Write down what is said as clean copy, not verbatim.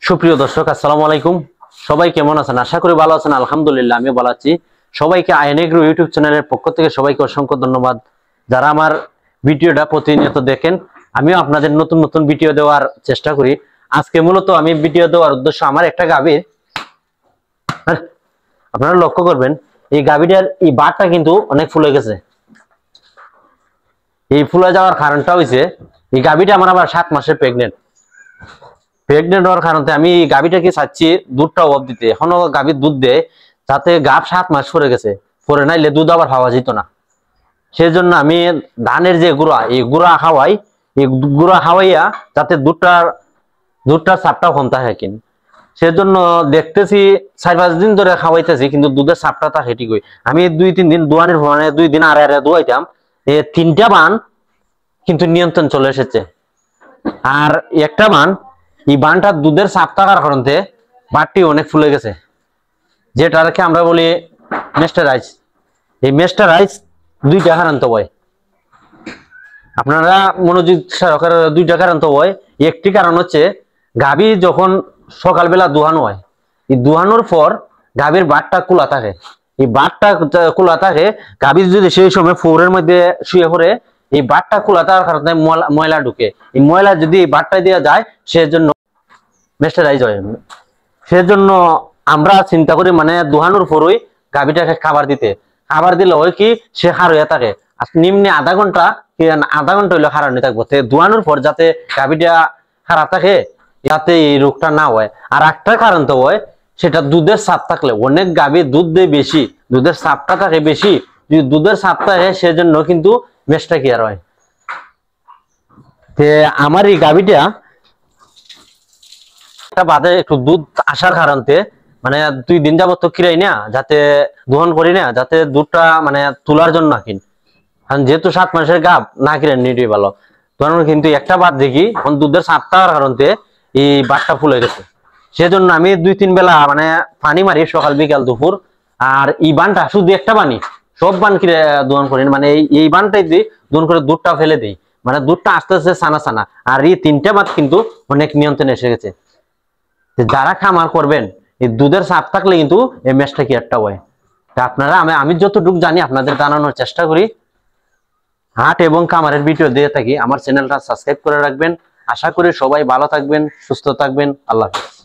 সুপ্রিয় দর্শক, আসসালামু আলাইকুম। সবাই কেমন আছেন? আশা করি ভালো আছেন। আলহামদুলিল্লাহ, আমিও ভালো আছি। সবাইকে আইন এগ্রো ইউটিউব চ্যানেলের পক্ষ থেকে সবাইকে অসংখ্য ধন্যবাদ, যারা আমার ভিডিওটা প্রতিনিয়ত দেখেন। আমিও আপনাদের নতুন নতুন ভিডিও দেওয়ার চেষ্টা করি। আজকে মূলত আমি ভিডিও দেওয়ার উদ্দেশ্য, আমার একটা গাভী, আপনারা লক্ষ্য করবেন এই গাভীটার এই বাটটা কিন্তু অনেক ফুলে গেছে। এই ফুলে যাওয়ার কারণটা হয়েছে, এই গাভীটা আমার আবার 7 মাসের প্রেগনেন্ট হওয়ার কারণে আমি গাভীটাকে চাচ্ছি দুধটা অফ দিতে। এখনো গাভীর দুধ দেয়, যাতে গাভ 7 মাস পরে গেছে, পরে নাইলে দুধ আবার পাওয়া যেত না। সেই জন্য আমি ধানের যে গুঁড়া, এই গুঁড়া খাওয়াই, এই গুঁড়া খাওয়াইয়া যাতে দুধটার চাপটা কম থাকে। কিন্তু সেজন্য দেখতেছি 4-5 দিন ধরে খাওয়াইতেছি, কিন্তু দুধের চাপটা থাকে ঠিকই। আমি 2-3 দিন দোয়ানের মানে 2 দিন আড়াই দোয়াইতাম, 3টা বান কিন্তু নিয়ন্ত্রণ চলে এসেছে। আর একটা বান, এই বানটা দুধের চাপ থাকার কারণে বাটটি অনেক ফুলে গেছে, যেটাকে আমরা বলি মেস্টারাইজ। এই মেস্টারাইজ 2টা কারণ তো হয়, আপনারা মনোযোগ সহকারে 2টা কারণ তো হয়। একটি কারণ হচ্ছে, গাভী যখন সকালবেলা দুহানো হয়, এই দুহানোর পর গাভীর বাটটা খোলা থাকে। এই বাটটা খোলা থাকে, গাভী যদি সেই সময় ফোরের মধ্যে শুয়ে পড়ে, এই বাটটা খোলা থাকার কারণে ময়লা ঢুকে। এই ময়লা যদি এই বাটটা দিয়ে যায়, সেজন্য মেস্টারাইজ হয়। সেজন্য আমরা চিন্তা করি মানে দুহানোর পরই গাভীটাকে খাবার দিলে হয় কি, সে হার হয়ে থাকে। নিম্নে আধা ঘন্টা হইলে হারানি থাকবো, দুহানোর পর যাতে গাভীটা খারাপ থাকে, যাতে এই রোগটা না হয়। আর একটা কারণ তো হয়, সেটা দুধের চাপ থাকলে। অনেক গাভী দুধ দেয় বেশি, দুধের চাপটা থাকে বেশি। যদি দুধের চাপ থাকে, সেজন্য কিন্তু মেস্টা কি আর হয়। আমার এই গাভীটা বাদে একটু দুধ আসার কারণে মানে 2 দিন যাবত তো কিরাই না, যাতে দোহন করি না, যাতে দুধটা মানে তোলার জন্য কিন। যেহেতু 7 মাসের গাভ, না কিনেন নিটাই ভালো। তখন কিন্তু একটা বাদ দেখি, দুধের চাপ থাকার কারণে এই বাটটা ফুলে গেছে। সেজন্য আমি 2-3 বেলা মানে পানি মারি, সকাল বিকাল দুপুর। আর এই বানটা শুধু একটা বানি, সব বান কিনে দোহন করি, মানে এই বানটাই দিই দোহন করে দুধটা ফেলে দিই, মানে দুধটা আস্তে আস্তে ছানা। আর এই 3টা বাদ কিন্তু অনেক নিয়ন্ত্রণে এসে গেছে। যারা খামার করবেন, এই দুধের চাপ থাকলে কিন্তু এই মেশটা কি একটা হয়। আপনারা আমি যতটুকু জানি আপনাদের জানানোর চেষ্টা করি। হাট এবং খামারের ভিডিও দিয়ে থাকি, আমার চ্যানেলটা সাবস্ক্রাইব করে রাখবেন। আশা করি সবাই ভালো থাকবেন, সুস্থ থাকবেন। আল্লাহ হাফেজ।